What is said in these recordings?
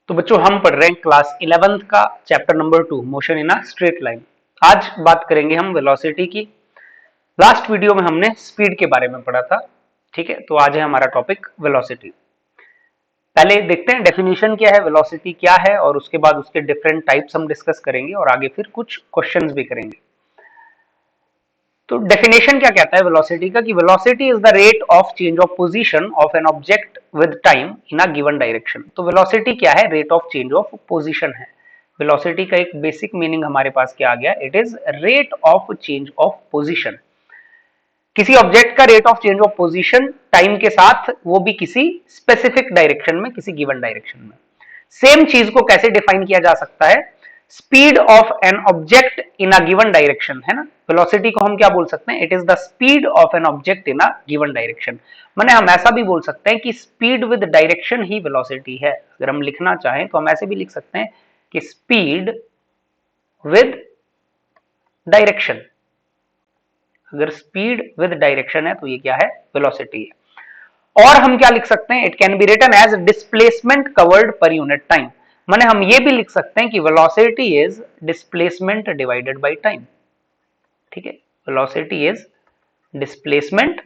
तो बच्चों हम पढ़ रहे हैं क्लास 11th का chapter number 2 motion in a straight line. आज बात करेंगे हम वेलोसिटी की। लास्ट वीडियो में हमने स्पीड के बारे में पढ़ा था। ठीक है, तो आज है हमारा टॉपिक वेलोसिटी। पहले देखते हैं डेफिनेशन क्या है, वेलोसिटी क्या है, और उसके बाद उसके डिफरेंट टाइप्स हम डिस्कस करेंगे और आगे फिर कुछ क्वेश्चंस भी करेंगे। तो डेफिनेशन क्या कहता है वेलोसिटी का कि velocity is the rate of change of position of an object with time in a given direction. तो वेलोसिटी क्या है? Rate of change of position है। वेलोसिटी का एक बेसिक मीनिंग हमारे पास क्या आ गया? It is rate of change of position. किसी ऑब्जेक्ट का rate of change of position time के साथ, वो भी किसी स्पेसिफिक डायरेक्शन में, किसी गिवन डायरेक्शन में। सेम चीज को कैसे डिफाइन किया जा सकता है? Speed of an object in a given direction, है ना। वेलोसिटी को हम क्या बोल सकते हैं? It is the speed of an object in a given direction. माने हम ऐसा भी बोल सकते हैं कि speed with direction he velocity है। अगर हम लिखना चाहें तो हम ऐसे भी लिख सकते हैं कि स्पीड विद डायरेक्शन। अगर स्पीड विद डायरेक्शन है तो ये क्या है? वेलोसिटी है। और हम क्या लिख सकते हैं? It can be written as displacement covered per unit time. माने हम ये भी लिख सकते हैं कि velocity is displacement divided by time. ठीक है, velocity is displacement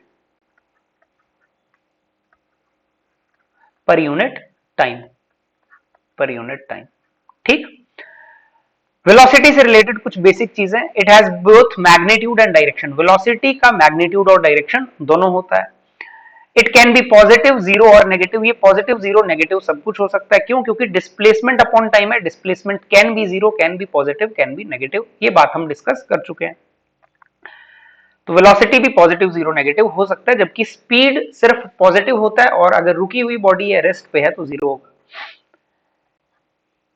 per unit time, per unit time. ठीक, वेलोसिटी से रिलेटेड कुछ बेसिक चीजें। It has both magnitude and direction. Velocity का मैग्नीट्यूड और डायरेक्शन दोनों होता है। It can be positive, zero और नेगेटिव। ये पॉजिटिव, जीरो, नेगेटिव सब कुछ हो सकता है। क्यों? क्योंकि डिस्प्लेसमेंट अपॉन टाइम है। Displacement can be zero, can be positive, can be negative. ये बात हम डिस्कस कर चुके हैं। तो वेलोसिटी भी पॉजिटिव, जीरो, नेगेटिव हो सकता है, जबकि स्पीड सिर्फ पॉजिटिव होता है और अगर रुकी हुई बॉडी है, रेस्ट पे है, तो जीरो होगा।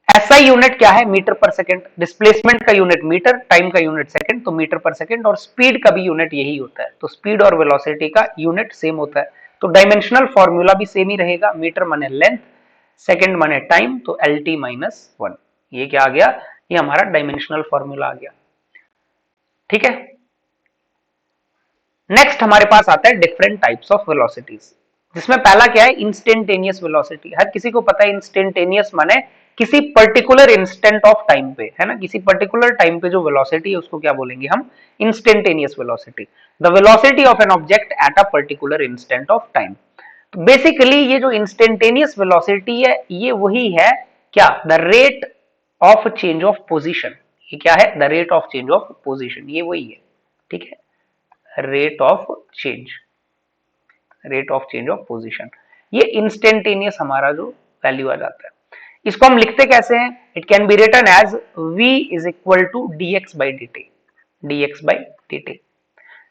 एसआई यूनिट क्या है? मीटर पर सेकंड। डिस्प्लेसमेंट का यूनिट मीटर, टाइम का यूनिट सेकंड, तो मीटर पर सेकंड। और स्पीड का भी यूनिट यही होता है। तो स्पीड और वेलोसिटी का यूनिट सेम होता है। तो डायमेंशनल फॉर्मूला भी सेम ही रहेगा। मीटर माने लेंथ, सेकंड माने टाइम, तो एल टी माइनस वन। ये क्या आ गया? ये हमारा डायमेंशनल फॉर्मूला आ गया। ठीक है, नेक्स्ट हमारे पास आता है डिफरेंट टाइप्स ऑफ वेलोसिटीज, जिसमें पहला क्या है? Instantaneous velocity. हर किसी को पता है इंस्टेंटेनियस माने किसी पर्टिकुलर इंस्टेंट ऑफ टाइम पे, है ना। किसी पर्टिकुलर टाइम पे जो वेलोसिटी है उसको क्या बोलेंगे हम? Instantaneous velocity. The velocity of an object at a particular instant of time. तो बेसिकली ये जो इंस्टेंटेनियस वेलोसिटी है, ये वही है क्या? The rate of change of position. ये क्या है? The rate of change of position, ये वही है। ठीक है, rate of change, rate of change of position. ये इंस्टेंटेनियस हमारा जो वैल्यू आ जाता है। इसको हम लिखते कैसे हैं? It can be written as v is equal to dx by dt। dx by dt,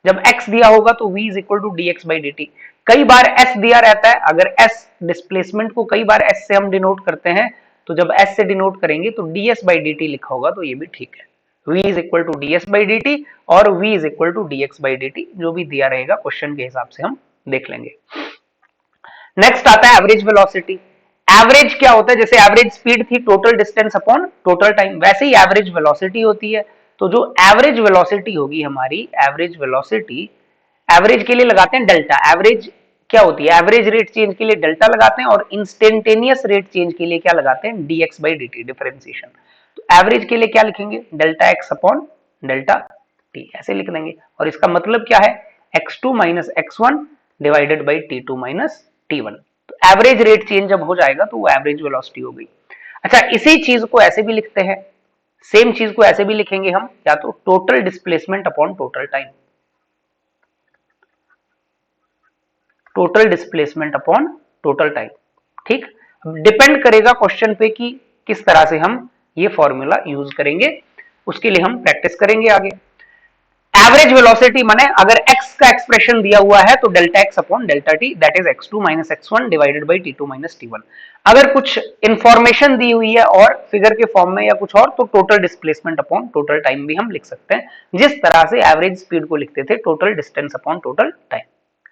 जब x दिया होगा तो v is equal to dx by dt। कई बार s दिया रहता है। अगर s डिस्प्लेसमेंट को कई बार s से हम डिनोट करते हैं, तो जब s से डिनोट करेंगे तो ds बाई dt लिखा होगा, तो ये भी ठीक है। v is equal to ds by dt और v is equal to dx by dt, जो भी दिया रहेगा क्वेश्चन के हिसाब से हम देख लेंगे। नेक्स्ट आता है एवरेज वेलोसिटी। एवरेज क्या होता है? जैसे एवरेज स्पीड थी total distance upon total time, वैसे ही एवरेज वेलोसिटी होती है। तो जो एवरेज वेलोसिटी होगी हमारी, एवरेज वेलोसिटी, एवरेज के लिए लगाते हैं डेल्टा। एवरेज क्या होती है? एवरेज रेट चेंज के लिए डेल्टा लगाते हैं, और इंस्टेंटेनियस रेट चेंज के लिए क्या लगाते हैं? dx by dt, differentiation. तो एवरेज के लिए क्या लिखेंगे? Delta x upon delta T, ऐसे लिख देंगे। और इसका मतलब क्या है? x2 minus x1 divided by t2 minus t1। तो एवरेज रेट चेंज जब हो जाएगा तो वो एवरेज वेलोसिटी हो गई। अच्छा, इसी चीज को ऐसे भी लिखते हैं, सेम चीज को ऐसे भी लिखेंगे हम, या तो total displacement upon total time. Total displacement upon total time. ठीक, डिपेंड करेगा क्वेश्चन पे कि किस तरह से हम ये फॉर्मूला यूज करेंगे। उसके लिए हम प्रैक्टिस करेंगे आगे। एवरेज वेलोसिटी माने अगर x का एक्सप्रेशन दिया हुआ है तो delta x upon delta T, that is x2 minus x1 divided by t2 minus t1। अगर कुछ इंफॉर्मेशन दी हुई है और फिगर के फॉर्म में या कुछ और, तो total displacement upon total time भी हम लिख सकते हैं, जिस तरह से एवरेज स्पीड को लिखते थे, total distance upon total time.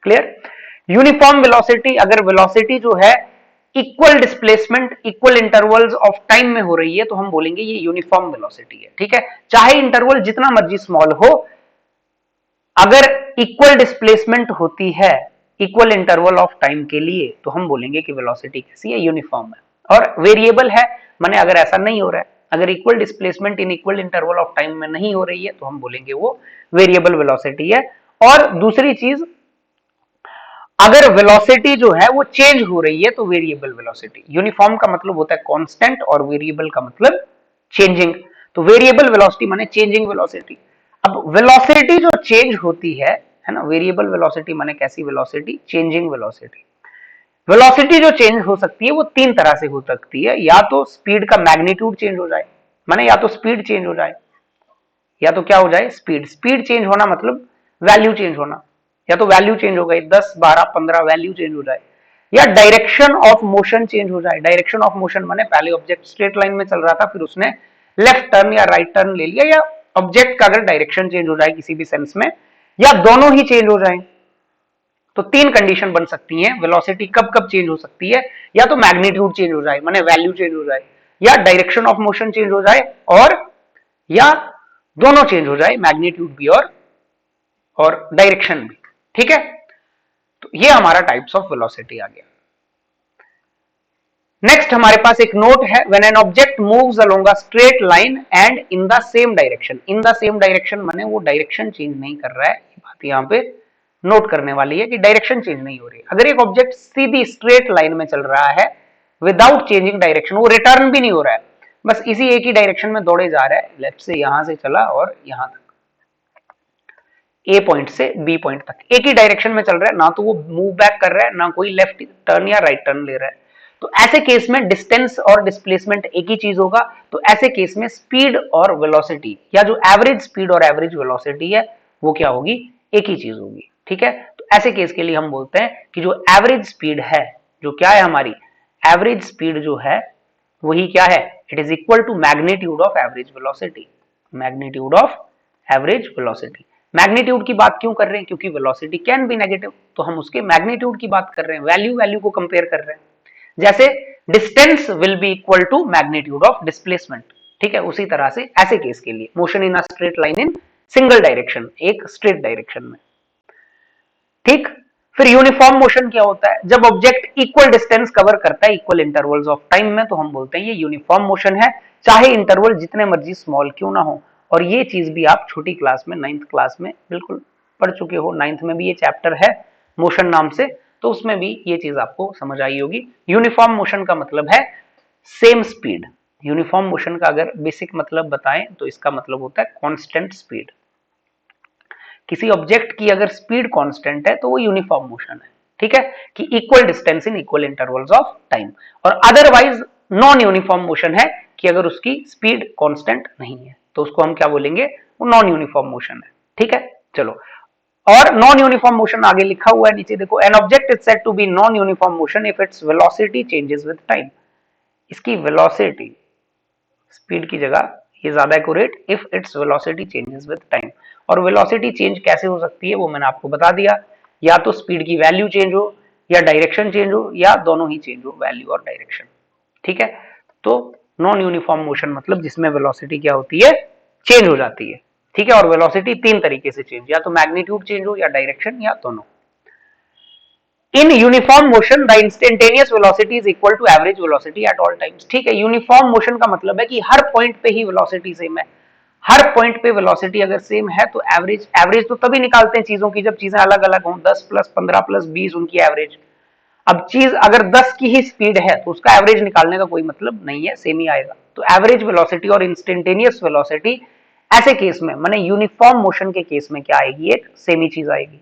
Clear? Uniform velocity, अगर वेलोसिटी जो है equal displacement, equal intervals of time में हो रही है, तो हम बोलेंगे ये यूनिफॉर्म वेलोसिटी है। ठीक है, चाहे इंटरवल जितना मर्जी स्मॉल हो, अगर इक्वल डिस्प्लेसमेंट होती है इक्वल इंटरवल ऑफ टाइम के लिए, तो हम बोलेंगे कि वेलोसिटी कैसी है? यूनिफॉर्म है। और वेरिएबल है माने अगर ऐसा नहीं हो रहा है, अगर equal displacement in equal interval of time में नहीं हो रही है तो हम बोलेंगे वो वेरिएबल वेलोसिटी है। और दूसरी चीज, अगर वेलोसिटी जो है वो चेंज हो रही है तो वेरिएबल वेलोसिटी। यूनिफॉर्म का मतलब होता है कांस्टेंट और वेरिएबल का मतलब चेंजिंग। तो वेरिएबल वेलोसिटी माने चेंजिंग वेलोसिटी। अब वेलोसिटी जो चेंज होती है ना, वेरिएबल वेलोसिटी माने कैसी वेलोसिटी, चेंजिंग वेलोसिटी। वेलोसिटी जो चेंज हो सकती है वो तीन तरह से हो सकती है, या तो स्पीड का मैग्नीट्यूड चेंज हो जाए, माने या तो स्पीड चेंज हो जाए, या तो क्या हो जाए, स्पीड। स्पीड चेंज होना मतलब वैल्यू चेंज होना, या तो वैल्यू चेंज हो गई 10 12 15 वैल्यू चेंज हो जाए, या डायरेक्शन ऑफ मोशन चेंज हो जाए। डायरेक्शन ऑफ मोशन माने पहले ऑब्जेक्ट स्ट्रेट लाइन में चल रहा था, फिर उसने लेफ्ट टर्न या राइट टर्न ले लिया, या ऑब्जेक्ट का अगर डायरेक्शन चेंज हो जाए किसी भी सेंस में, या दोनों ही चेंज हो जाए। तो तीन कंडीशन बन सकती हैं वेलोसिटी कब कब चेंज हो सकती है, या तो मैग्नीट्यूड चेंज हो जाए माने वैल्यू चेंज हो जाए, या डायरेक्शन ऑफ मोशन चेंज हो जाए, और या दोनों चेंज हो जाए, मैग्नीट्यूड भी और डायरेक्शन भी। ठीक है, तो ये हमारा टाइप्स ऑफ वेलोसिटी आ गया। नेक्स्ट हमारे पास एक नोट है, when an object moves along a straight line and in the same direction. In the same direction माने वो डायरेक्शन चेंज नहीं कर रहा है, ये बात यहां पे नोट करने वाली है कि डायरेक्शन चेंज नहीं हो रही। अगर एक ऑब्जेक्ट सीधी स्ट्रेट लाइन में चल रहा है विदाउट चेंजिंग डायरेक्शन, वो रिटर्न भी नहीं हो रहा है, बस इसी एक ही डायरेक्शन में दौड़े जा रहा है, लेफ्ट से यहां से चला और यहां तक, ए पॉइंट से बी पॉइंट तक एक ही डायरेक्शन में चल रहा है, ना तो वो मूव बैक कर रहा है, ना कोई लेफ्ट टर्न या राइट टर्न ले रहा है। तो ऐसे केस में डिस्टेंस और डिस्प्लेसमेंट एक ही चीज होगा। तो ऐसे केस में स्पीड और वेलोसिटी, या जो एवरेज स्पीड और एवरेज वेलोसिटी है वो क्या होगी, एक ही चीज होगी। ठीक है, तो ऐसे केस के लिए हम बोलते हैं कि जो एवरेज स्पीड है, जो क्या है हमारी एवरेज स्पीड जो है, वही क्या है, it is equal to magnitude of average velocity. Magnitude of average velocity. Magnitude की बात क्यों कर रहे हैं, क्योंकि वेलोसिटी कैन बी नेगेटिव, तो हम उसके मैग्नीट्यूड की बात कर रहे हैं, वैल्यू वैल्यू को कंपेयर कर रहे हैं। जैसे distance will be equal to magnitude of displacement. ठीक है, उसी तरह से ऐसे केस के लिए motion in a straight line in single direction, एक स्ट्रेट डायरेक्शन में। ठीक, फिर यूनिफॉर्म मोशन क्या होता है, जब ऑब्जेक्ट इक्वल डिस्टेंस कवर करता है इक्वल इंटरवल्स ऑफ टाइम में, तो हम बोलते हैं ये यूनिफॉर्म मोशन है, चाहे इंटरवल जितने मर्जी स्मॉल क्यों ना हो। और ये चीज भी आप छोटी क्लास में, 9th क्लास में बिल्कुल पढ़ चुके हो, 9th में भी ये चैप्टर है मोशन नाम से, तो उसमें भी ये चीज आपको समझ आई होगी। यूनिफॉर्म मोशन का मतलब है सेम स्पीड। यूनिफॉर्म मोशन का अगर बेसिक मतलब बताएं तो इसका मतलब होता है कांस्टेंट स्पीड। किसी ऑब्जेक्ट की अगर स्पीड कांस्टेंट है तो वो यूनिफॉर्म मोशन है। ठीक है, कि equal distance in equal intervals of time. और अदरवाइज नॉन यूनिफॉर्म मोशन है कि अगर उसकी स्पीड कांस्टेंट नहीं है तो उसको हम क्या बोलेंगे, वो नॉन यूनिफॉर्म मोशन है। ठीक है, चलो, और नॉन यूनिफॉर्म मोशन आगे लिखा हुआ है नीचे देखो, an object is said to be non uniform motion if its velocity changes with time. इसकी वेलोसिटी, स्पीड की जगह ये ज्यादा accurate, if its velocity changes with time. और वेलोसिटी चेंज कैसे हो सकती है वो मैंने आपको बता दिया, या तो स्पीड की वैल्यू चेंज हो, या डायरेक्शन चेंज हो, या दोनों ही चेंज हो, वैल्यू और डायरेक्शन। ठीक है, तो नॉन यूनिफॉर्म मोशन मतलब जिसमें वेलोसिटी क्या होती है, चेंज हो जाती है। ठीक है, और वेलोसिटी तीन तरीके से चेंज, या तो मैग्नीट्यूड चेंज हो, या डायरेक्शन, या दोनों। In uniform motion the instantaneous velocity is equal to average velocity at all times. ठीक है, यूनिफॉर्म मोशन का मतलब है कि हर पॉइंट पे ही वेलोसिटी सेम है। हर पॉइंट पे वेलोसिटी अगर सेम है तो एवरेज, एवरेज तो तभी निकालते हैं चीजों की जब चीजें अलग अलग हों, 10 प्लस 15 प्लस 20 उनकी एवरेज। अब चीज अगर 10 की ही स्पीड है तो उसका एवरेज निकालने का कोई मतलब नहीं है, सेम ही आएगा। तो एवरेज वेलोसिटी और इंस्टेंटेनियस वेलोसिटी ऐसे केस में, माने यूनिफॉर्म मोशन के केस में क्या आएगी, एक सेम ही चीज आएगी।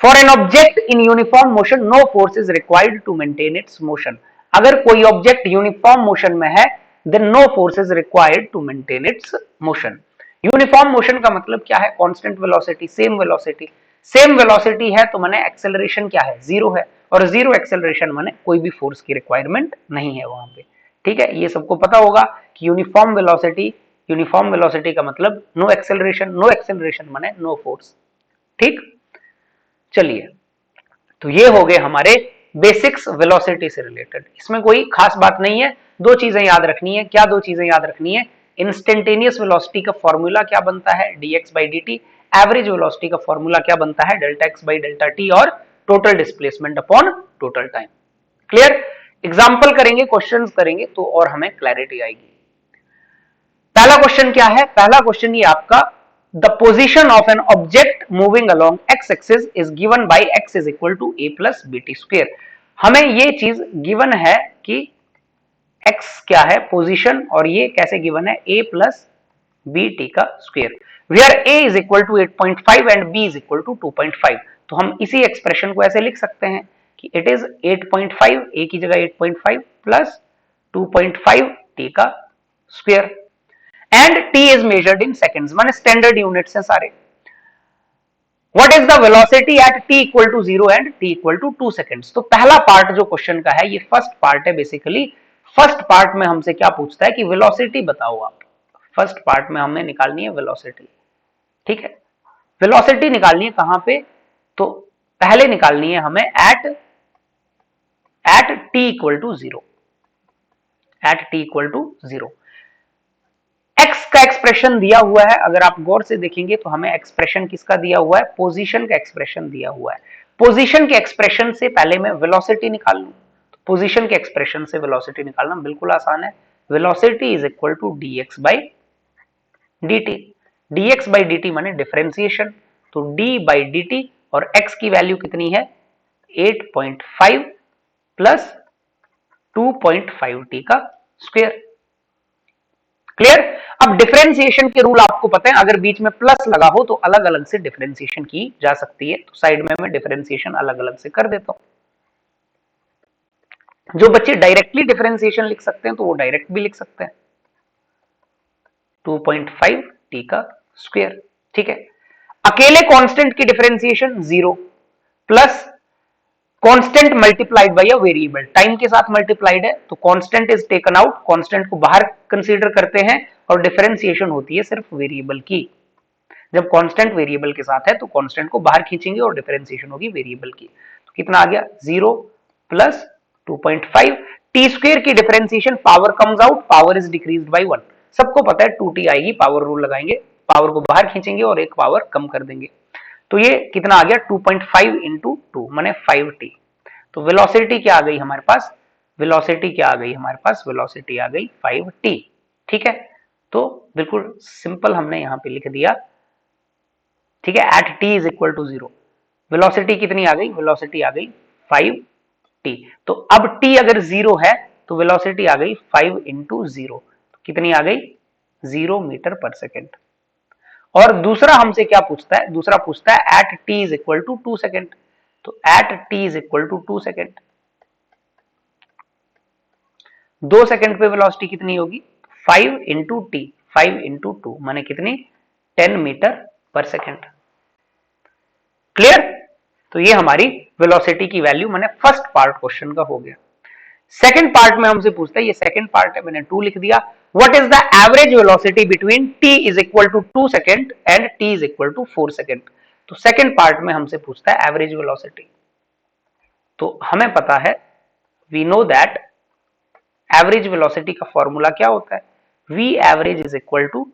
For an object in uniform motion no force is required to maintain its motion. अगर कोई ऑब्जेक्ट यूनिफॉर्म मोशन में है then no force is required to maintain its motion. Uniform motion का मतलब क्या है, constant velocity, same velocity. Same velocity है तो माने एक्सेलरेशन क्या है, जीरो है, और जीरो एक्सेलरेशन माने कोई भी फोर्स की रिक्वायरमेंट नहीं है वहां पे। ठीक है, ये सबको पता होगा कि यूनिफॉर्म वेलोसिटी, यूनिफॉर्म वेलोसिटी का मतलब नो एक्सेलरेशन, नो एक्सेलरेशन माने नो फोर्स। ठीक, चलिए, तो ये हो गए हमारे बेसिक्स वेलोसिटी से रिलेटेड। इसमें कोई खास बात नहीं है, दो चीजें याद रखनी है। क्या दो चीजें याद रखनी है, इंस्टेंटेनियस वेलोसिटी का फॉर्मूला क्या बनता है, dx by dt। Average velocity का फॉर्मूला क्या बनता है, delta x by delta t। और total displacement upon total time. Clear, example करेंगे, क्वेश्चंस करेंगे तो और हमें क्लैरिटी आएगी। पहला क्वेश्चन क्या है? पहला क्वेश्चन ये आपका, the position of an object moving along x axis is given by x is equal to a plus b t square. हमें ये चीज गिवन है कि एक्स क्या है पोजीशन, और ये कैसे गिवन है, ए प्लस बी टी का square, where a is equal to 8.5 and b is equal to 2.5। तो हम इसी एक्सप्रेशन को ऐसे लिख सकते हैं कि इट इज 8.5, ए की जगह 8.5 प्लस 2.5 टी का square, and T is measured in seconds, माने स्टैंडर्ड यूनिट्स हैं सारे। What is the velocity at t equal to 0 and t equal to 2 seconds? तो पहला पार्ट जो क्वेश्चन का है, ये फर्स्ट पार्ट है बेसिकली। फर्स्ट पार्ट में हमसे क्या पूछता है कि वेलोसिटी बताओ आप। फर्स्ट पार्ट में हमें निकालनी है वेलोसिटी, ठीक है। वेलोसिटी निकालनी है कहां पे? तो पहले निकालनी है हमें at t equal to 0, at t equal to 0। X का एक्सप्रेशन दिया हुआ है, अगर आप गौर से देखेंगे तो हमें एक्सप्रेशन किसका दिया हुआ है, पोजीशन का एक्सप्रेशन दिया हुआ है। पोजीशन के एक्सप्रेशन से पहले मैं वेलोसिटी निकाल लूं, तो पोजीशन के एक्सप्रेशन से वेलोसिटी निकालना बिल्कुल आसान है। Velocity is equal to dx by dt, dx by dt माने डिफरेंशिएशन, तो d बाई dt, और x की वैल्यू कितनी है 8.5 प्लस 2.5 t का स्क्वायर। क्लियर? अब डिफरेंशिएशन के रूल आपको पता है, अगर बीच में प्लस लगा हो तो अलग अलग से डिफरेंशिएशन की जा सकती है। तो साइड में मैं डिफरेंशिएशन अलग अलग से कर देता हूं। जो बच्चे डायरेक्टली डिफरेंशिएशन लिख सकते हैं तो वो डायरेक्ट भी लिख सकते हैं, 2.5 टी का स्क्वायर, ठीक है। अकेले कांस्टेंट की differentiation 0 plus constant multiplied by a variable, time के साथ मल्टीप्लाइड है तो constant is taken out, constant को बाहर कंसीडर करते हैं, और डिफरेंशिएशन होती है सिर्फ वेरिएबल की। जब कांस्टेंट वेरिएबल के साथ है तो कांस्टेंट को बाहर खींचेंगे और डिफरेंशिएशन होगी वेरिएबल की। तो कितना आ गया 0 प्लस 2.5 टी स्क्वायर की differentiation, power comes out, power is decreased bye 1। सबको पता है 2t आएगी, पावर रूल लगाएंगे, पावर को बाहर खींचेंगे और एक पावर कम कर देंगे। तो ये कितना आ गया 2.5 इंटू 2 माने 5t। तो वेलोसिटी क्या आ गई हमारे पास, वेलोसिटी क्या आ गई हमारे पास, वेलोसिटी आ गई 5t, ठीक है। तो बिल्कुल सिंपल हमने यहां पे लिख दिया, ठीक है। At t is equal to 0, velocity कितनी आ गई, वेलोसिटी आ गई 5t। तो अब t अगर 0 है तो वेलोसिटी आ गई 5 इंटू 0, कितनी आ गई 0 मीटर पर सेकेंड। और दूसरा हमसे क्या पूछता है, दूसरा पूछता है at t is equal to 2 second. तो at t is equal to 2 second, 2 second पे वेलोसिटी कितनी होगी 5 इंटू टी, 5 इंटू 2 माने कितनी 10 मीटर पर सेकेंड। क्लियर? तो ये हमारी वेलोसिटी की वैल्यू माने फर्स्ट पार्ट क्वेश्चन का हो गया। सेकंड पार्ट में हमसे पूछता है, ये सेकंड पार्ट है, मैंने 2 लिख दिया। What is the average velocity between t is equal to 2 second and t is equal to 4 second. तो सेकंड पार्ट में हमसे पूछता है एवरेज वेलोसिटी। तो हमें पता है, we know that average velocity का फॉर्मूला क्या होता है, v average is equal to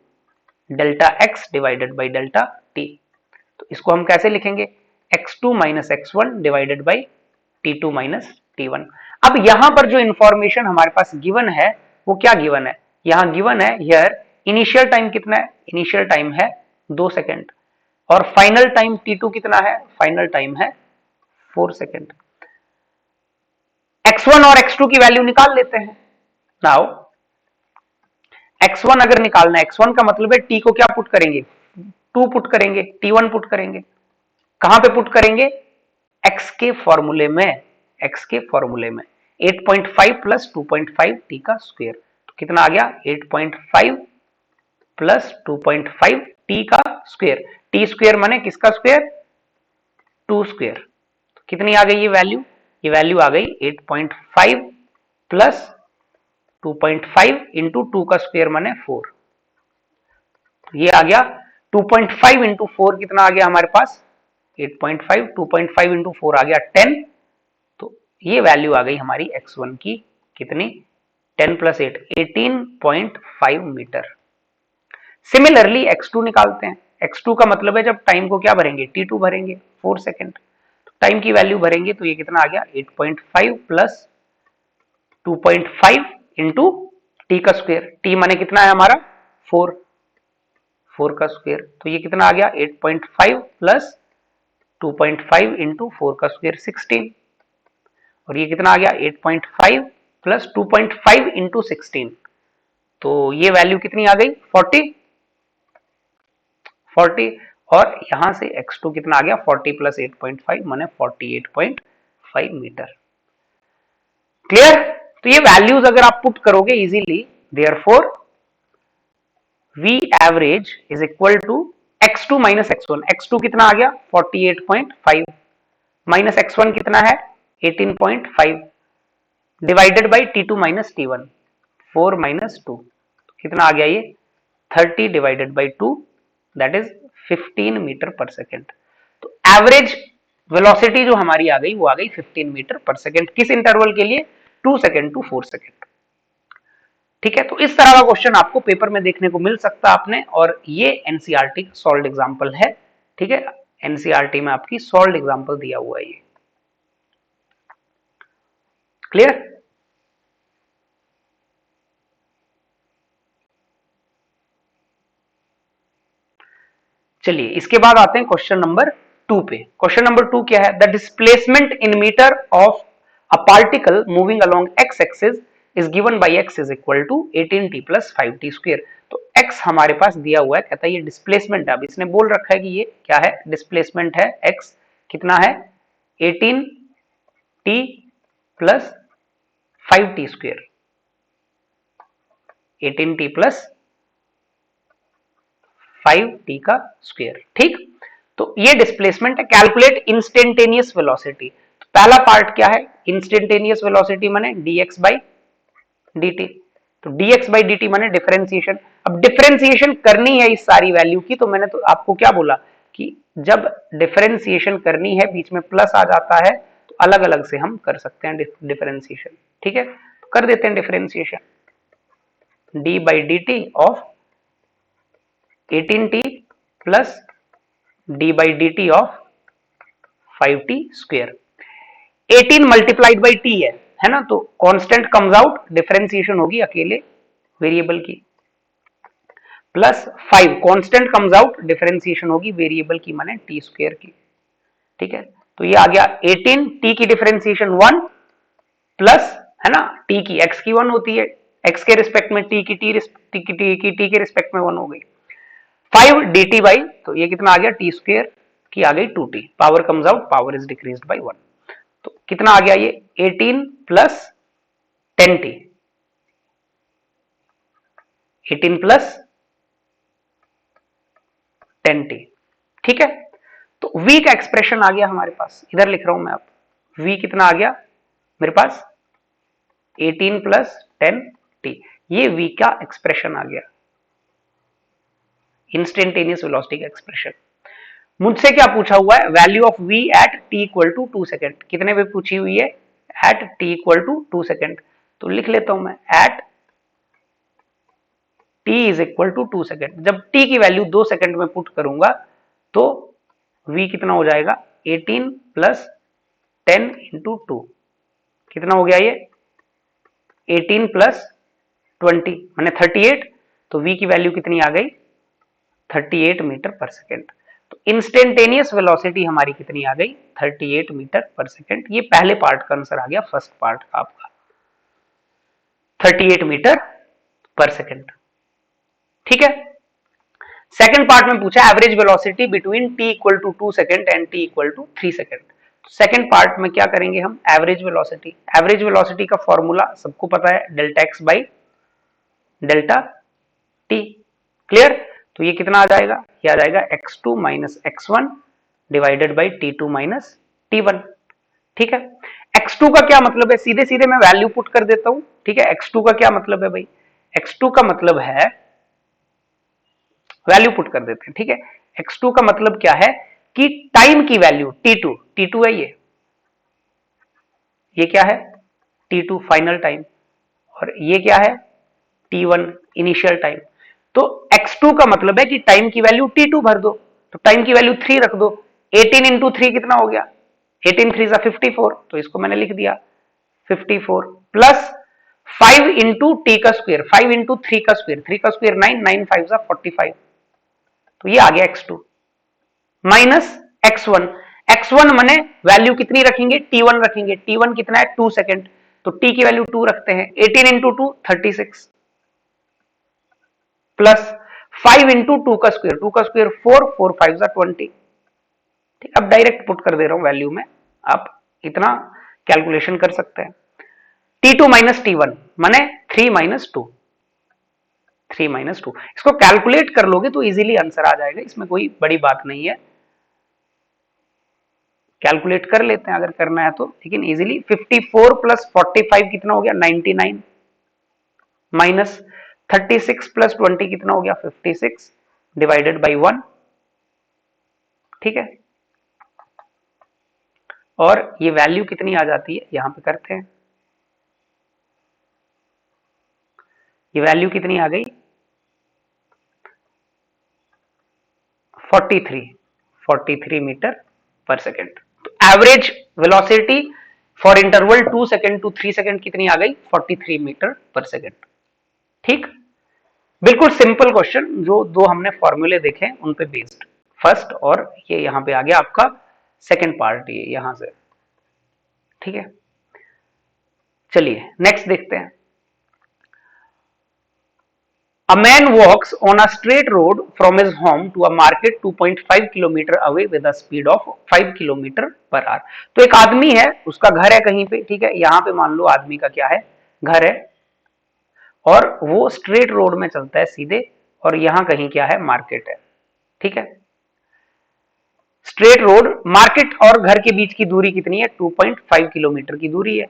delta x divided by delta t। तो इसको हम कैसे लिखेंगे, x2 minus x1 divided by t2 minus t1। अब यहां पर जो इंफॉर्मेशन हमारे पास गिवन है वो क्या गिवन है, यहां गिवन है हियर इनिशियल टाइम कितना है, इनिशियल टाइम है 2 सेकेंड, और फाइनल टाइम t2 कितना है, फाइनल टाइम है 4 सेकेंड। x1 और x2 की वैल्यू निकाल लेते हैं। नाउ x1 अगर निकालना है, x1 का मतलब है t को क्या पुट करेंगे 2 पुट करेंगे, t1 पुट करेंगे, कहां पे पुट करेंगे x के फॉर्मूले में, x के फॉर्मूले में 8.5 प्लस 2.5 टी का स्क्वायर। तो कितना आ गया 8.5 प्लस 2.5 टी का स्क्वायर, टी स्क्वायर माने किसका स्क्वायर 2 स्क्वायर। तो कितनी आ गई ये वैल्यू आ गई 8.5 प्लस 2.5 इंटू 2 का स्क्वायर माने 4। तो ये आ गया 2.5 इंटू 4 कितना आ गया हमारे पास 8.5, 2.5 इंटू 4 आ गया 10। तो ये वैल्यू आ गई हमारी x1 की कितनी 10 प्लस 8 18.5 मीटर। सिमिलरली x2 निकालते हैं, x2 का मतलब है जब टाइम को क्या भरेंगे t2 भरेंगे 4 सेकेंड, तो टाइम की वैल्यू भरेंगे तो ये कितना आ गया 8.5 प्लस 2.5 इंटू टी का स्क्वायर, टी माने कितना है हमारा 4, 4 का स्क्वायर, तो ये कितना आ गया 8.5 प्लस 2.5 इंटू 4 का स्क्वायर 16, और ये कितना आ गया 8.5 प्लस 2.5 इंटू 16, तो ये वैल्यू कितनी आ गई 40, 40, और यहां से x2 कितना आ गया 40 प्लस 8.5 माने 48.5 मीटर। क्लियर? तो ये वैल्यूज अगर आप पुट करोगे easily, therefore V average is equal to x2 minus x1, x2 कितना आ गया 48.5 माइनस x1 कितना है 18.5 divided by T2 minus T1, 4 minus 2, कितना आ गया ये 30 divided by 2, that is 15 metre per second. तो एवरेज वेलोसिटी जो हमारी आ गई वो आ गई 15 मीटर पर सेकेंड, किस इंटरवल के लिए 2 सेकेंड टू 4 सेकेंड। ठीक है, तो इस तरह का क्वेश्चन आपको पेपर में देखने को मिल सकता है आपने, और ये एनसीईआरटी सॉल्व्ड एग्जांपल है। ठीक है, एनसीईआरटी में आपकी सॉल्व्ड एग्जांपल दिया हुआ है ये। क्लियर? चलिए इसके बाद आते हैं क्वेश्चन नंबर 2 पे। क्वेश्चन नंबर 2 क्या है, the displacement in metre of a particle moving along x axis is given by x is equal to 18t plus 5t square. तो x हमारे पास दिया हुआ है, कहता है ये डिस्प्लेसमेंट है। अब इसने बोल रखा है कि ये क्या है, डिस्प्लेसमेंट है, x कितना है 18t plus 5t square, 18t plus 5t का स्क्वायर। ठीक, तो ये डिस्प्लेसमेंट है। कैलकुलेट इंस्टेंटेनियस वेलोसिटी, तो पहला पार्ट क्या है, इंस्टेंटेनियस वेलोसिटी माने dx बाई dt, तो dx बाई dt माने डिफरेंशिएशन। अब डिफरेंशिएशन करनी है इस सारी वैल्यू की, तो मैंने तो आपको क्या बोला कि जब डिफरेंशिएशन करनी है बीच में प्लस आ जाता है तो अलग अलग से हम कर सकते हैं डिफरेंशिएशन। ठीक है, तो कर देते हैं differentiation, d by dt of 18t plus d by dt of 5t square. 18 multiplied by t है ना, तो कांस्टेंट कम्स आउट, डिफरेंशिएशन होगी अकेले वेरिएबल की, plus 5 constant comes out, differentiation होगी वेरिएबल की माने t स्क्वायर की। ठीक है, तो ये आ गया 18, t की डिफरेंशिएशन 1 प्लस है ना t की, x की 1 होती है, x के रिस्पेक्ट में t की t के रिस्पेक्ट में 1 हो गई, 5 dt बाई, तो ये कितना आ गया t स्क्वायर की आ गई 2t, power comes out, power is decreased by 1, तो कितना आ गया ये 18 प्लस 10t, 18 प्लस 10t। ठीक है, तो v का एक्सप्रेशन आ गया हमारे पास, इधर लिख रहा हूं मैं, अब v कितना आ गया मेरे पास 18 प्लस 10t, ये v का एक्सप्रेशन आ गया, इंस्टेंटेनियस वेलोसिटी का एक्सप्रेशन। मुझसे क्या पूछा हुआ है, value of v at t equal to 2 second, कितने पे पूछी हुई है, at t equal to 2 second, तो लिख लेता हूं मैं at t is equal to 2 second. जब t की वैल्यू 2 सेकेंड में पुट करूंगा तो v कितना हो जाएगा 18 प्लस 10 इंटू 2, कितना हो गया ये 18 प्लस 20 माने 38, तो v की वैल्यू कितनी आ गई 38 मीटर पर सेकेंड। तो इंस्टेंटेनियस वेलोसिटी हमारी कितनी आ गई 38 मीटर पर सेकेंड। ये पहले पार्ट का आंसर आ गया, फर्स्ट पार्ट का आपका 38 मीटर पर सेकेंड। ठीक है, सेकंड पार्ट में पूछा average velocity between t equal to 2 second and t equal to 3 second. Second part में क्या करेंगे हम, एवरेज वेलोसिटी, एवरेज वेलोसिटी का फॉर्मूला सबको पता है, delta x by delta t. Clear, तो ये कितना आ जाएगा, ये आ जाएगा x2 minus x1 divided by t2 minus t1। ठीक है, x2 का क्या मतलब है, सीधे सीधे मैं वैल्यू पुट कर देता हूं। ठीक है, x2 का क्या मतलब है भाई, x2 का मतलब है, वैल्यू पुट कर देते हैं। ठीक है, x2 का मतलब क्या है कि टाइम की वैल्यू t2 है, ये क्या है t2 फाइनल टाइम, और ये क्या है t1 इनिशियल टाइम। तो x2 का मतलब है कि टाइम की वैल्यू t2 भर दो, तो टाइम की वैल्यू 3 रख दो, 18 इंटू 3 कितना हो गया 18 3 54, तो इसको मैंने लिख दिया 54 प्लस 5 इंटू टी का स्क्वायर, 5 इंटू 3 का स्क्वायर, 3 का स्क्वायर 9, 9 5 जा 45, तो ये आ गया x2 माइनस x1। x1 माने वैल्यू कितनी रखेंगे, t1 रखेंगे, t1 कितना है 2 सेकेंड, तो t की वैल्यू 2 रखते हैं, 18 इंटू 2 36 प्लस 5 इंटू 2 का स्क्वायर, 2 का स्क्वायर 4, 4 5 जा 20। ठीक, अब डायरेक्ट पुट कर दे रहा हूं वैल्यू में, आप इतना कैलकुलेशन कर सकते हैं। t2 माइनस t1 माने 3 माइनस 2, 3 माइनस 2, इसको कैलकुलेट कर लोगे तो इजीली आंसर आ जाएगा, इसमें कोई बड़ी बात नहीं है, कैलकुलेट कर लेते हैं अगर करना है तो, लेकिन इजीली 54 प्लस 45 कितना हो गया 99 माइनस 36 प्लस 20 कितना हो गया 56 डिवाइडेड बाई 1। ठीक है, और ये वैल्यू कितनी आ जाती है यहां पे करते हैं, ये वैल्यू कितनी आ गई 43 मीटर पर सेकेंड। तो average velocity for interval 2 second to 3 second कितनी आ गई 43 मीटर पर सेकेंड। ठीक, बिल्कुल सिंपल क्वेश्चन, जो दो हमने फॉर्मूले देखे उन पे बेस्ड, फर्स्ट और ये यहां पे आ गया आपका सेकेंड पार्ट ये यहां से। ठीक है, चलिए नेक्स्ट देखते हैं। A man walks on a straight road from his home to a market 2.5 kilometre away with a speed of 5 kilometre per hour. तो एक आदमी है, उसका घर है कहीं पे, ठीक है, यहां पे मान लो आदमी का क्या है घर है, और वो स्ट्रेट रोड में चलता है सीधे, और यहां कहीं क्या है मार्केट है। ठीक है, स्ट्रेट रोड, मार्केट और घर के बीच की दूरी कितनी है 2.5 किलोमीटर की दूरी है,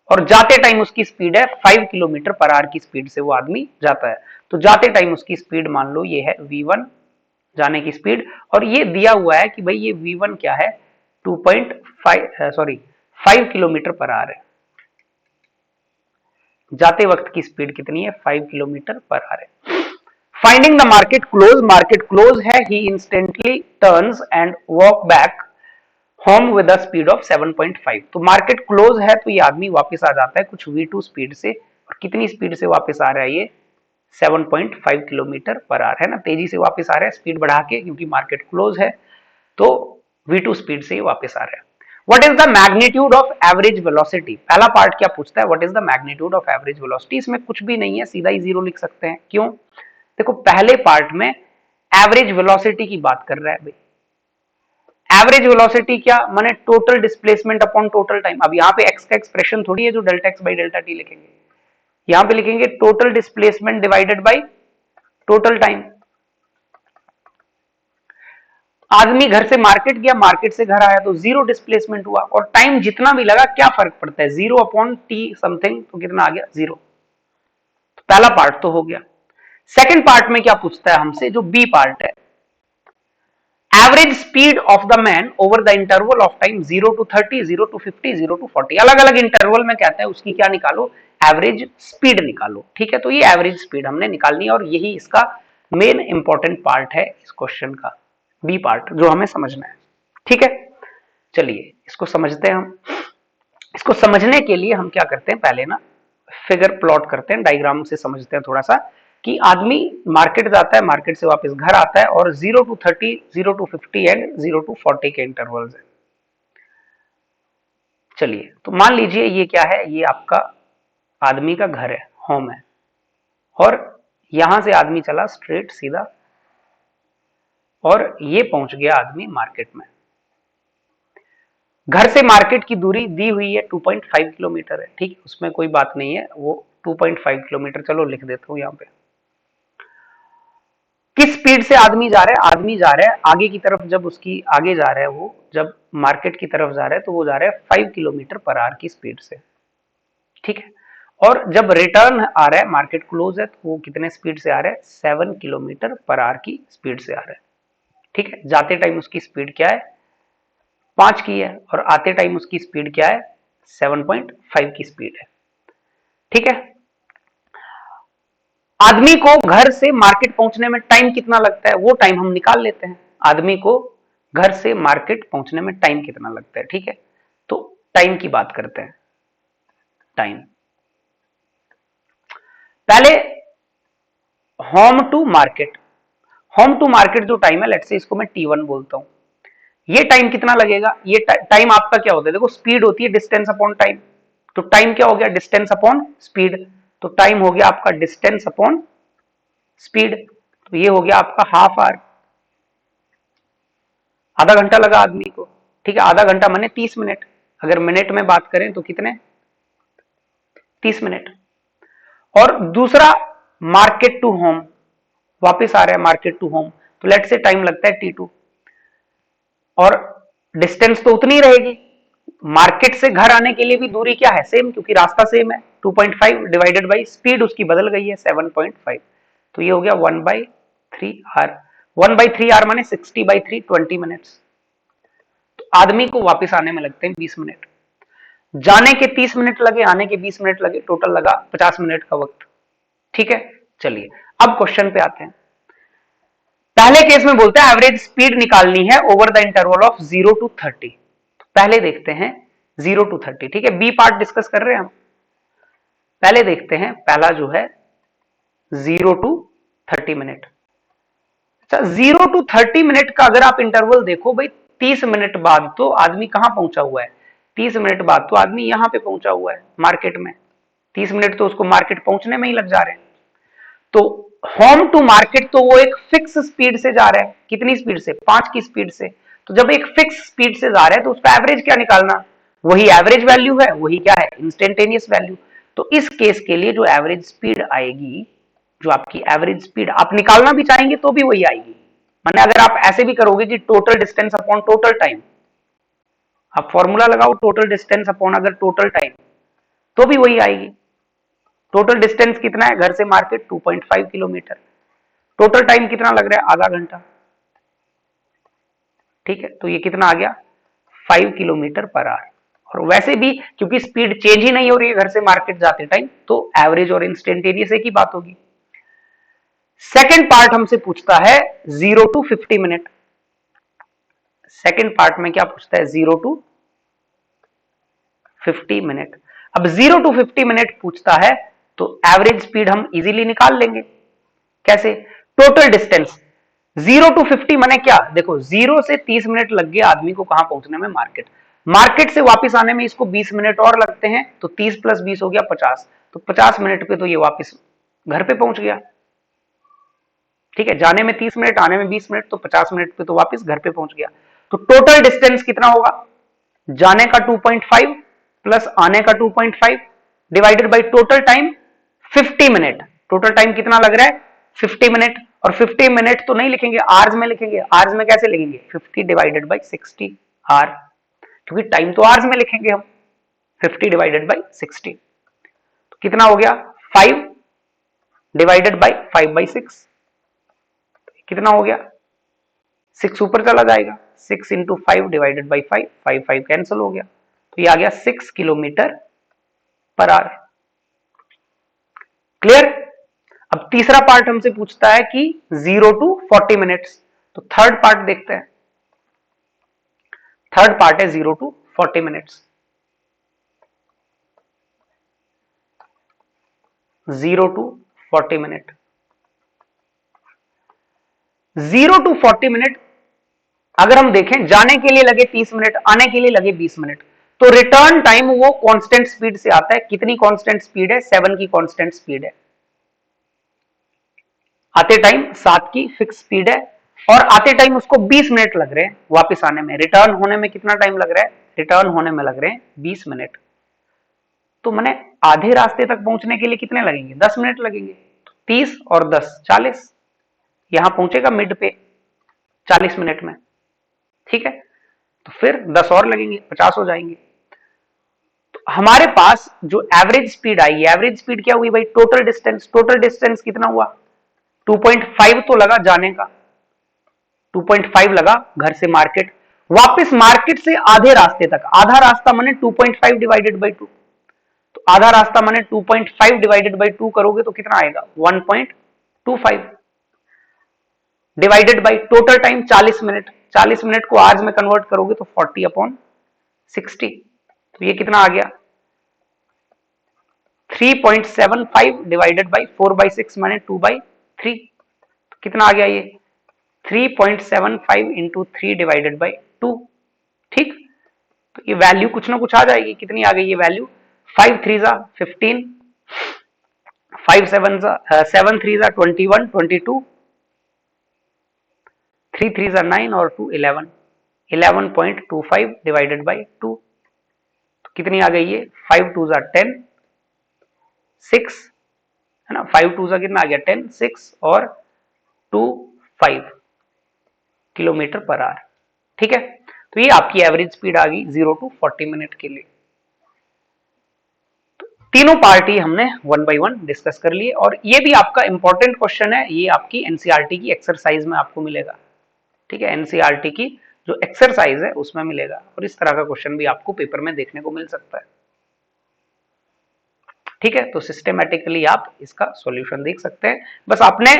और जाते टाइम उसकी स्पीड है 5 किलोमीटर पर आवर की स्पीड से वो आदमी जाता है। तो जाते टाइम उसकी स्पीड मान लो ये है v1 जाने की स्पीड, और ये दिया हुआ है कि भाई ये v1 क्या है 5 किलोमीटर पर आवर है, जाते वक्त की स्पीड कितनी है 5 किलोमीटर पर आवर है। फाइंडिंग द मार्केट क्लोज है, he instantly turns and walk back home with speed of 7.5। तो मार्केट क्लोज है तो ये आदमी वापस आ जाता है कुछ v2 स्पीड से, और कितनी स्पीड से वापस आ रहा है ये 7.5 किलोमीटर पर आवर है ना, तेजी से वापस आ रहा है स्पीड बढ़ा के, क्योंकि मार्केट क्लोज है तो v2 स्पीड से वापस आ रहा है। What is the magnitude of average velocity, पहला पार्ट क्या पूछता है what is the magnitude of average velocity, इसमें कुछ भी नहीं है, सीधा ही जीरो लिख सकते हैं। क्यों, देखो पहले पार्ट में एवरेज वेलोसिटी की बात कर रहा है भाई, एवरेज वेलोसिटी क्या माने total displacement upon total time. अब यहाँ पे x का एक्सप्रेशन थोड़ी है जो delta x by delta T लिखेंगे, यहां पे लिखेंगे total displacement divided by total time. आदमी घर से मार्केट गया, मार्केट से घर आया तो जीरो डिस्प्लेसमेंट हुआ, और टाइम जितना भी लगा क्या फर्क पड़ता है, जीरो अपॉन टी समथिंग, तो कितना आ गया जीरो। तो पहला पार्ट तो हो गया। सेकंड पार्ट में क्या पूछता है हमसे, जो बी पार्ट है, average speed of the man over the interval of time 0 to 30, 0 to 50, 0 to 40, अलग अलग इंटरवल में कहता है उसकी क्या निकालो एवरेज स्पीड निकालो। ठीक है, तो ये एवरेज स्पीड हमने निकालनी है, और यही इसका मेन इंपॉर्टेंट पार्ट है इस क्वेश्चन का, बी पार्ट जो हमें समझना है। ठीक है, चलिए इसको समझते हैं हम। इसको समझने के लिए हम क्या करते हैं, पहले ना फिगर प्लॉट करते हैं, डायग्राम से समझते हैं थोड़ा सा, कि आदमी मार्केट जाता है, मार्केट से वापस घर आता है, और 0 to 30, 0 to 50 एंड 0 to 40 के इंटरवल्स है। चलिए तो मान लीजिए ये क्या है, ये आपका आदमी का घर है, होम है, और यहां से आदमी चला स्ट्रेट सीधा, और ये पहुंच गया आदमी मार्केट में। घर से मार्केट की दूरी दी हुई है 2.5 किलोमीटर है, ठीक है, उसमें कोई बात नहीं है, वो 2.5 किलोमीटर, चलो लिख देता हूं यहां पे। किस स्पीड से आदमी जा रहा है, आदमी जा रहा है आगे की तरफ, जब उसकी आगे जा रहा है वो, जब मार्केट की तरफ जा रहा है तो वो जा रहा है 5 किलोमीटर पर आवर की स्पीड से। ठीक है, और जब रिटर्न आ रहा है, मार्केट क्लोज है, तो वो कितने स्पीड से आ रहा है 7 किलोमीटर पर आवर की स्पीड से आ रहा है। ठीक है, जाते टाइम उसकी स्पीड क्या है 5 की है, और आते टाइम उसकी स्पीड क्या है 7.5 की स्पीड है। ठीक है, आदमी को घर से मार्केट पहुंचने में टाइम कितना लगता है वो टाइम हम निकाल लेते हैं, आदमी को घर से मार्केट पहुंचने में टाइम कितना लगता है। ठीक है, तो टाइम की बात करते हैं, टाइम पहले home to market, home to market जो टाइम है, लेट्स से इसको मैं T1 बोलता हूं। ये टाइम कितना लगेगा? ये टाइम आपका क्या होता है? देखो स्पीड होती है डिस्टेंस अपॉन टाइम, तो टाइम क्या हो गया? Distance upon speed. तो टाइम हो गया आपका डिस्टेंस अपॉन स्पीड, तो ये हो गया आपका हाफ आवर। आधा घंटा लगा आदमी को, ठीक है, आधा घंटा माने 30 मिनट। अगर मिनट में बात करें तो कितने? 30 मिनट। और दूसरा मार्केट टू होम, वापस आ रहा है मार्केट टू होम, तो लेट से टाइम लगता है T2, और डिस्टेंस तो उतनी रहेगी। मार्केट से घर आने के लिए भी दूरी क्या है? सेम, क्योंकि रास्ता सेम है। 2.5 डिवाइडेड बाई स्पीड उसकी बदल गई है 7.5, तो ये हो गया 1/3 आर। 1/3 आर माने 60/3, 20 मिनट्स। तो आदमी को वापस आने में लगते हैं 20 मिनट। जाने के 30 मिनट लगे, आने के 20 मिनट लगे, टोटल लगा 50 मिनट का वक्त। ठीक है, चलिए अब क्वेश्चन पे आते हैं। पहले केस में बोलते हैं एवरेज स्पीड निकालनी है over the interval of 0 to 30। पहले देखते हैं 0 to 30, ठीक है, बी पार्ट डिस्कस कर रहे हैं हम। पहले देखते हैं पहला जो है 0 to 30 मिनट। अच्छा, 0 to 30 मिनट का अगर आप इंटरवल देखो भाई, 30 मिनट बाद तो आदमी कहां पहुंचा हुआ है? 30 मिनट बाद तो आदमी यहां पे पहुंचा हुआ है मार्केट में। 30 मिनट तो उसको मार्केट पहुंचने में ही लग जा रहे हैं। तो होम टू मार्केट तो वो एक फिक्स स्पीड से जा रहा है। कितनी स्पीड से? 5 की स्पीड से। तो जब एक फिक्स स्पीड से जा रहा है तो उसका एवरेज क्या निकालना? वही एवरेज वैल्यू है, वही क्या है? Instantaneous value. तो इस केस के लिए जो एवरेज स्पीड आएगी, जो आपकी एवरेज स्पीड आप निकालना भी चाहेंगे तो भी वही आएगी। माने अगर आप ऐसे भी करोगे कि total distance upon total time, आप फॉर्मूला लगाओ टोटल डिस्टेंस अपॉन अगर टोटल टाइम, तो भी वही आएगी। टोटल डिस्टेंस कितना है घर से मार्केट? 2.5 किलोमीटर। टोटल टाइम कितना लग रहा है? आधा घंटा। ठीक है, तो ये कितना आ गया? 5 किलोमीटर पर आवर। और वैसे भी क्योंकि स्पीड चेंज ही नहीं हो रही है घर से मार्केट जाते टाइम, तो एवरेज और इंस्टेंटेनियस एक ही बात होगी। सेकेंड पार्ट हमसे पूछता है 0 to 50 मिनट। सेकेंड पार्ट में क्या पूछता है? 0 to 50 मिनट। अब 0 to 50 मिनट पूछता है तो एवरेज स्पीड हम इजीली निकाल लेंगे। कैसे? टोटल डिस्टेंस 0 to 50 माने क्या? देखो 0 से 30 मिनट लग गए आदमी को कहां पहुंचने में? मार्केट। मार्केट से वापस आने में इसको 20 मिनट और लगते हैं, तो 30 + 20 हो गया 50। तो 50 मिनट पे तो ये वापस घर पे पहुंच गया। ठीक है, जाने में 30 मिनट, आने में 20 मिनट, तो 50 मिनट पे तो वापस घर पे पहुंच गया। तो टोटल डिस्टेंस कितना होगा? जाने का 2.5 प्लस आने का 2.5 divided by total time 50 minute. Total time कितना लग रहा है? 50 मिनट। और 50 मिनट तो नहीं लिखेंगे, आवर्स में लिखेंगे। आवर्स में कैसे लिखेंगे? 50 डिवाइडेड बाई 60 आर, क्योंकि टाइम तो आवर्स में लिखेंगे हम। 50 डिवाइडेड बाई 60 तो कितना हो गया? 5 डिवाइडेड बाई 5/6, कितना हो गया? 6 ऊपर चला जाएगा, 6 इंटू 5 डिवाइडेड बाई 5, 5 5 कैंसिल हो गया, तो ये आ गया 6 किलोमीटर पर आवर। क्लियर? अब तीसरा पार्ट हमसे पूछता है कि 0 to 40 मिनट्स। तो थर्ड पार्ट देखते हैं। थर्ड पार्ट है 0 to 40 minutes. 0 to 40 minute. 0 to 40 minute अगर हम देखें, जाने के लिए लगे 30 मिनट, आने के लिए लगे 20 मिनट, तो रिटर्न टाइम वो कांस्टेंट स्पीड से आता है। कितनी कांस्टेंट स्पीड है? 7 की कांस्टेंट स्पीड है। आते टाइम 7 की फिक्स स्पीड है, और आते टाइम उसको 20 मिनट लग रहे हैं वापस आने में। रिटर्न होने में कितना टाइम लग रहा है? रिटर्न होने में लग रहे हैं 20 मिनट। तो मैंने आधे रास्ते तक पहुंचने के लिए कितने लगेंगे? 10 मिनट लगेंगे। 30 और 10 40, यहां पहुंचेगा मिड पे 40 मिनट में। ठीक है, तो फिर 10 और लगेंगे, 50 हो जाएंगे। तो हमारे पास जो एवरेज स्पीड आई, एवरेज स्पीड क्या हुई भाई? Total distance. टोटल डिस्टेंस कितना हुआ? 2.5 तो लगा जाने का, 2.5 लगा घर से मार्केट, वापस मार्केट से आधे रास्ते तक। आधा रास्ता माने 2.5 डिवाइडेड बाई 2, तो आधा रास्ता माने 2.5 डिवाइडेड बाई 2 करोगे तो कितना आएगा? 1.25 divided by total time 40 minute. 40 minute को आवर्स में कन्वर्ट करोगे तो 40/60, तो ये कितना आ गया? 3.75 डिवाइडेड बाई 4/6 माने 2/3, कितना आ गया ये 3.75 इंटू 3 डिवाइडेड बाई 2। ठीक, तो ये वैल्यू कुछ ना कुछ आ जाएगी, कितनी आ गई ये वैल्यू 5 3 जा 15, 5 7 जा 7 3 जा 21 22, 3 3 जा 9 और 2 11, 11.25 डिवाइडेड बाई 2, तो कितनी आ गई ये 5 2 जा 10, 6 है ना, 5 2 जा कितना आ गया 10, 6 और 2 5 किलोमीटर पर आवर। ठीक है, तो ये आपकी एवरेज स्पीड आ गई 0 to 40 मिनट के लिए। तो तीनों पार्टी हमने 1 by 1 डिस्कस कर लिए, और ये भी आपका इंपॉर्टेंट क्वेश्चन है, ये आपकी एनसीईआरटी की एक्सरसाइज में आपको मिलेगा। ठीक है, एनसीईआरटी की जो एक्सरसाइज है उसमें मिलेगा, और इस तरह का क्वेश्चन भी आपको पेपर में देखने को मिल सकता है। ठीक है, तो सिस्टेमेटिकली आप इसका सॉल्यूशन देख सकते हैं, बस आपने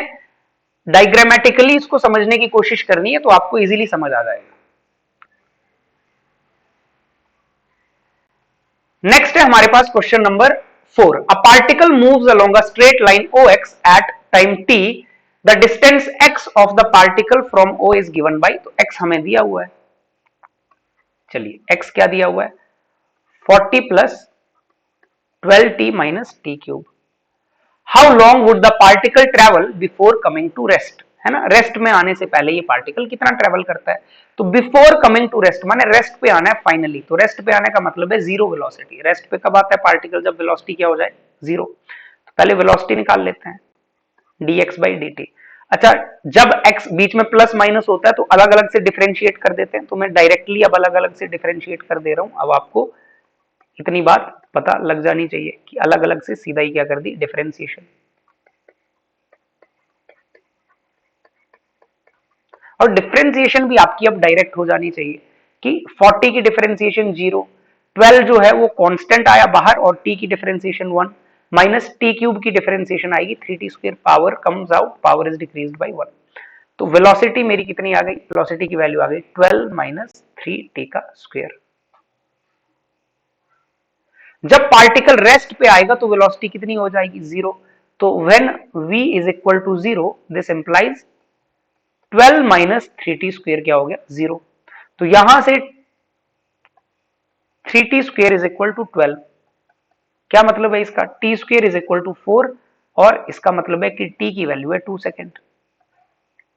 डायग्रामेटिकली इसको समझने की कोशिश करनी है, तो आपको इजीली समझ आ जाएगा। नेक्स्ट है हमारे पास question number 4। A particle moves along a straight line OX at time t, the distance x of the particle from O is given by, तो x हमें दिया हुआ है, चलिए x क्या दिया हुआ है 40 plus 12t minus t cube. How long would the particle travel before coming to rest, है ना, रेस्ट में आने से पहले ये पार्टिकल कितना ट्रेवल करता है, तो बिफोर कमिंग टू रेस्ट माने रेस्ट पे आना है फाइनली, तो रेस्ट पे आने का मतलब है जीरो वेलोसिटी। रेस्ट पे कब आता है पार्टिकल, जब वेलोसिटी क्या हो जाए जीरो। तो पहले वेलोसिटी निकाल लेते हैं dx by dt। अच्छा, जब x बीच में प्लस माइनस होता है तो अलग अलग से डिफरेंशिएट कर देते हैं, तो मैं डायरेक्टली अब अलग अलग से डिफरेंशिएट कर दे रहा हूं। अब आपको इतनी बात पता लग जानी चाहिए कि अलग अलग से सीधा ही क्या कर दी डिफरेंशिएशन, और डिफरेंशिएशन भी आपकी अब डायरेक्ट हो जानी चाहिए कि 40 की डिफरेंशिएशन 0, 12 जो है वो कांस्टेंट आया बाहर और t की डिफरेंशिएशन 1, माइनस टी क्यूब की डिफरेंशिएशन आएगी 3t square, power comes out, power is decreased bye 1। तो वेलोसिटी मेरी कितनी आ गई, वेलोसिटी की वैल्यू आ गई 12 माइनस 3t का स्क्वायर। जब पार्टिकल रेस्ट पे आएगा तो वेलोसिटी कितनी हो जाएगी 0, तो when v is equal to 0 this implies 12 minus 3t square क्या हो गया 0, तो यहां से 3t square is equal to 12, क्या मतलब है इसका, t square is equal to 4, और इसका मतलब है कि t की वैल्यू है 2 सेकेंड।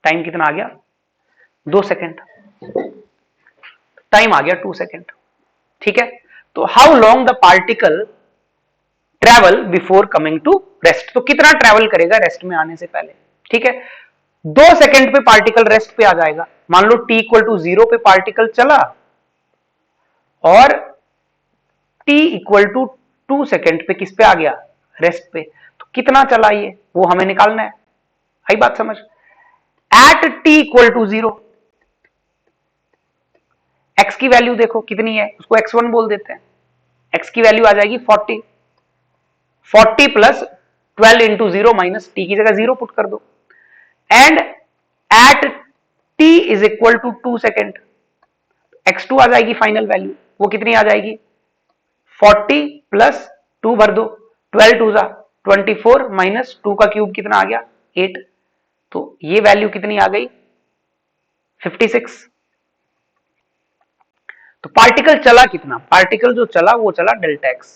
टाइम कितना आ गया 2 सेकेंड, टाइम आ गया 2 सेकेंड। ठीक है, तो how long the particle travel before coming to rest, तो कितना ट्रेवल करेगा रेस्ट में आने से पहले। ठीक है, 2 सेकेंड पे पार्टिकल रेस्ट पे आ जाएगा, मान लो t इक्वल टू 0 पे पार्टिकल चला और t इक्वल टू 2 सेकेंड पे किस पे आ गया रेस्ट पे, तो कितना चला ये वो हमें निकालना है। आई बात समझ, at t equal to 0 x की वैल्यू देखो कितनी है, उसको x1 बोल देते हैं, x की वैल्यू आ जाएगी 40, 40 प्लस 12 इंटू 0 माइनस t की जगह 0 पुट कर दो, and at t is equal to 2 second, x2 आ जाएगी फाइनल वैल्यू, वो कितनी आ जाएगी 40 प्लस 2 भर दो, 12 टू जा 24 माइनस 2 का क्यूब कितना आ गया 8, तो ये वैल्यू कितनी आ गई 56। तो पार्टिकल चला कितना, पार्टिकल जो चला वो चला डेल्टा एक्स,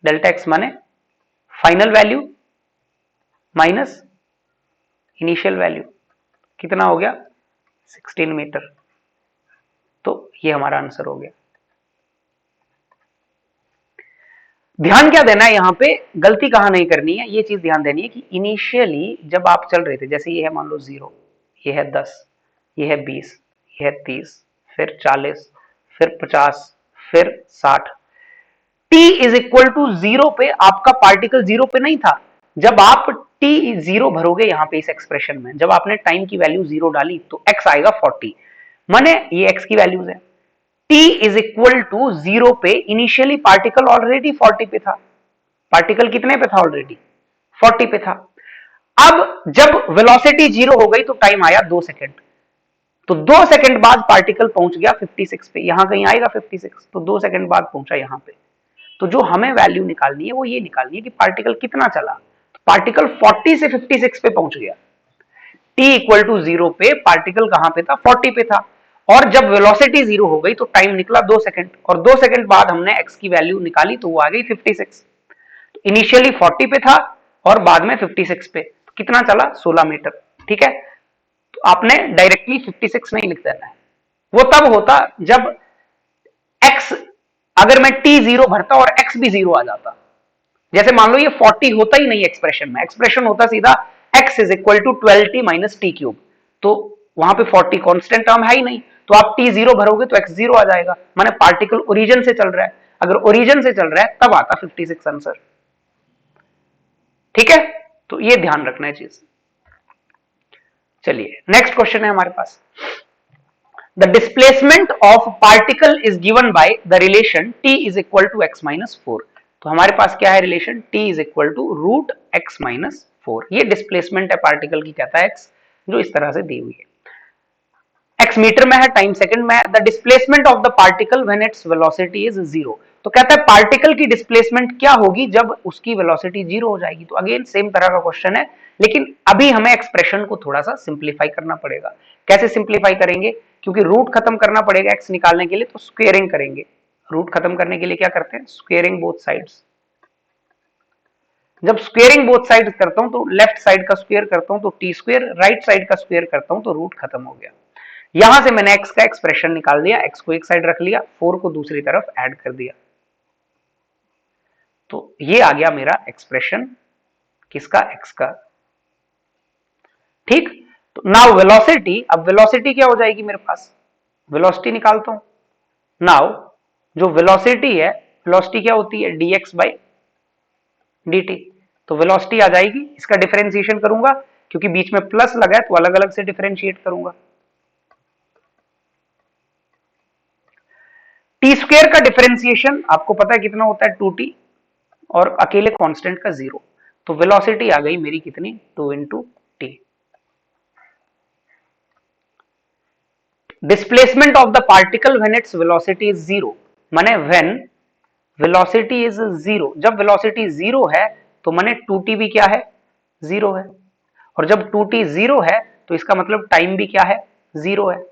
डेल्टा एक्स माने final value minus initial value, कितना हो गया 16 मीटर। तो ये हमारा आंसर हो गया। ध्यान क्या देना है यहां पे, गलती कहां नहीं करनी है, ये चीज ध्यान देनी है कि इनिशियली जब आप चल रहे थे, जैसे ये है मान लो 0, ये है 10, ये है 20, ये है 30, फिर 40, फिर 50, फिर 60, t इज इक्वल टू 0 पे आपका पार्टिकल 0 पे नहीं था, जब आप t 0 भरोगे यहां पे इस एक्सप्रेशन में, जब आपने टाइम की वैल्यू 0 डाली तो x आएगा 40, माने ये x की वैल्यूज है, t इज इक्वल टू 0 पे इनिशियली पार्टिकल ऑलरेडी 40 पे था, पार्टिकल कितने पे था ऑलरेडी 40 पे था। अब जब वेलोसिटी 0 हो गई तो टाइम आया 2 सेकेंड, तो 2 सेकेंड बाद पार्टिकल पहुंच गया 56 पे, यहां कहीं आएगा 56, तो 2 सेकेंड बाद पहुंचा यहां पे, तो जो हमें वैल्यू निकालनी है वो ये निकालनी है कि पार्टिकल कितना चला। तो पार्टिकल 40 से 56 पे पहुंच गया। t इक्वल टू 0 पे पार्टिकल कहां पे था, 40 पे था। और जब वेलोसिटी 0 हो गई तो टाइम निकला 2 सेकंड, और 2 सेकंड बाद हमने x की वैल्यू निकाली तो वो आ गई 56। तो इनिशियली 40 पे था और बाद में 56 पे। तो कितना चला, 16 मीटर। ठीक है, तो आपने डायरेक्टली 56 नहीं लिख देना है, वो तब होता जब x, अगर मैं t 0 भरता और x भी 0 आ जाता। जैसे मान लो ये 40 होता ही नहीं एक्सप्रेशन में, एक्सप्रेशन होता सीधा x is equal to 12t minus t cube, तो वहां पे 40 कांस्टेंट टर्म है ही नहीं, तो आप t 0 भरोगे तो x 0 आ जाएगा, माने पार्टिकल ओरिजिन से चल रहा है। अगर ओरिजिन से चल रहा है तब आता 56 आंसर। ठीक है, तो ये ध्यान रखना है चीज। चलिए नेक्स्ट क्वेश्चन है हमारे पास। The displacement of particle is given by the relation t is equal to x minus 4। तो हमारे पास क्या है relation, t is equal to root x minus 4। ये डिस्प्लेसमेंट है पार्टिकल की, कहता है x, जो इस तरह से दी हुई है। x मीटर में है, टाइम सेकंड में है। The displacement of the particle when its velocity is 0। तो कहता है पार्टिकल की डिस्प्लेसमेंट क्या होगी जब उसकी वेलोसिटी 0 हो जाएगी। तो अगेन सेम तरह का क्वेश्चन है, लेकिन अभी हमें एक्सप्रेशन को थोड़ा सा सिंप्लीफाई करना पड़ेगा। कैसे सिंप्लीफाई करेंगे, क्योंकि रूट खत्म करना पड़ेगा x निकालने के लिए, तो स्क्वेयरिंग करेंगे। रूट खत्म करने के लिए क्या करते हैं, स्क्वेयरिंग बोथ साइड्स। जब स्क्वेयरिंग बोथ साइड करता हूं तो लेफ्ट साइड का स्क्वेयर करता हूं तो टी स्क्वेयर, राइट साइड का स्क्वेयर करता हूं तो रूट खत्म हो गया। यहां से मैंने x का एक्सप्रेशन निकाल दिया, x को एक साइड रख लिया, 4 को दूसरी तरफ ऐड कर दिया, तो ये आ गया मेरा एक्सप्रेशन किसका, x का। ठीक, तो नाउ वेलोसिटी, अब वेलोसिटी क्या हो जाएगी मेरे पास, वेलोसिटी निकालता हूं। नाउ जो वेलोसिटी है, वेलोसिटी क्या होती है, dx बाई dt। तो वेलोसिटी आ जाएगी, इसका डिफरेंशिएशन करूंगा, क्योंकि बीच में प्लस लगा है तो अलग अलग से डिफरेंशिएट करूंगा। टी स्क्वेयर का डिफरेंशिएशन आपको पता है कितना होता है, 2t, और अकेले कांस्टेंट का 0। तो वेलोसिटी आ गई मेरी कितनी, 2 into T. Displacement of the particle when its velocity is 0, माने व्हेन वेलोसिटी इज 0, जब वेलोसिटी 0 है तो माने 2t भी क्या है, 0 है। और जब 2t 0 है तो इसका मतलब टाइम भी क्या है, 0 है।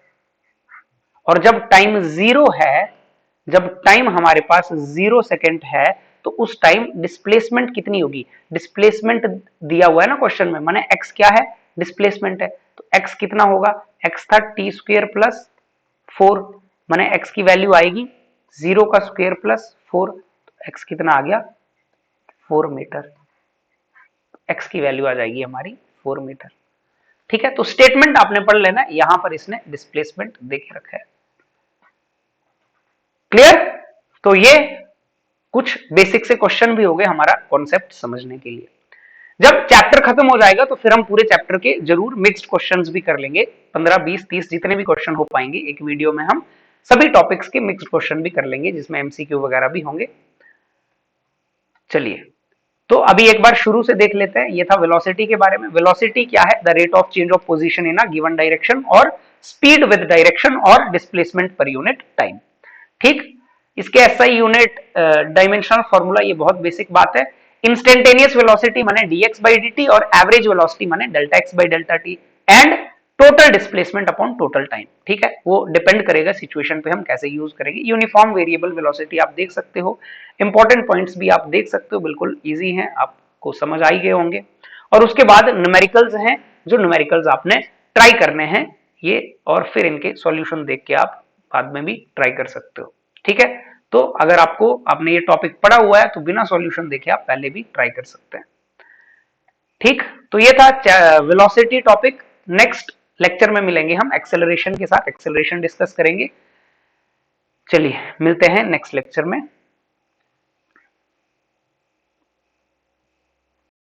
और जब टाइम 0 है, जब टाइम हमारे पास 0 सेकेंड है, तो उस टाइम डिस्प्लेसमेंट कितनी होगी, डिस्प्लेसमेंट दिया हुआ है ना क्वेश्चन में, माने x क्या है, डिस्प्लेसमेंट है, तो x कितना होगा, x था टी स्क्वेयर प्लस 4, माने x की वैल्यू आएगी 0 का स्क्वेयर प्लस 4, तो x कितना आ गया, 4 मीटर। x की वैल्यू आ जाएगी हमारी 4 मीटर। ठीक है, तो स्टेटमेंट आपने पढ़ लेना, यहां पर इसने डिस्प्लेसमेंट देके रखा है। क्लियर, तो ये कुछ बेसिक से क्वेश्चन भी हो गए हमारा कॉन्सेप्ट समझने के लिए। जब चैप्टर खत्म हो जाएगा तो फिर हम पूरे चैप्टर के जरूर मिक्स्ड क्वेश्चंस भी कर लेंगे, 15 20 30 जितने भी क्वेश्चन हो पाएंगे एक वीडियो में हम सभी टॉपिक्स के मिक्स्ड क्वेश्चन भी कर लेंगे, जिसमें एमसीक्यू वगैरह भी होंगे। चलिए, तो अभी एक बार शुरू से देख लेते हैं। ये था वेलोसिटी के बारे में। वेलोसिटी क्या है, the rate of change of position in a given direction, और स्पीड विद डायरेक्शन, और डिस्प्लेसमेंट पर यूनिट टाइम। ठीक, इसके एसआई यूनिट डायमेंशनल फॉर्मूला, ये बहुत बेसिक बात है। इंस्टेंटेनियस वेलोसिटी माने dx by dt, और एवरेज वेलोसिटी माने delta x by delta t, and total displacement upon total time. ठीक है, वो डिपेंड करेगा सिचुएशन पे हम कैसे यूज करेंगे। यूनिफॉर्म वेरिएबल वेलोसिटी आप देख सकते हो, इंपॉर्टेंट पॉइंट्स भी आप देख सकते हो, बिल्कुल इजी हैं, आपको समझ आ ही गए होंगे। और उसके बाद न्यूमेरिकल्स हैं, जो न्यूमेरिकल्स आपने ट्राई करने हैं ये, और फिर इनके सॉल्यूशन देख के आप बाद में भी ट्राई कर सकते हो। ठीक है, तो अगर आपने ये टॉपिक पढ़ा हुआ है तो बिना सॉल्यूशन देखे आप पहले भी ट्राई कर सकते हैं। ठीक, तो ये था वेलोसिटी टॉपिक। नेक्स्ट लेक्चर में मिलेंगे हम एक्सेलरेशन के साथ, एक्सेलरेशन डिस्कस करेंगे। चलिए मिलते हैं नेक्स्ट लेक्चर में।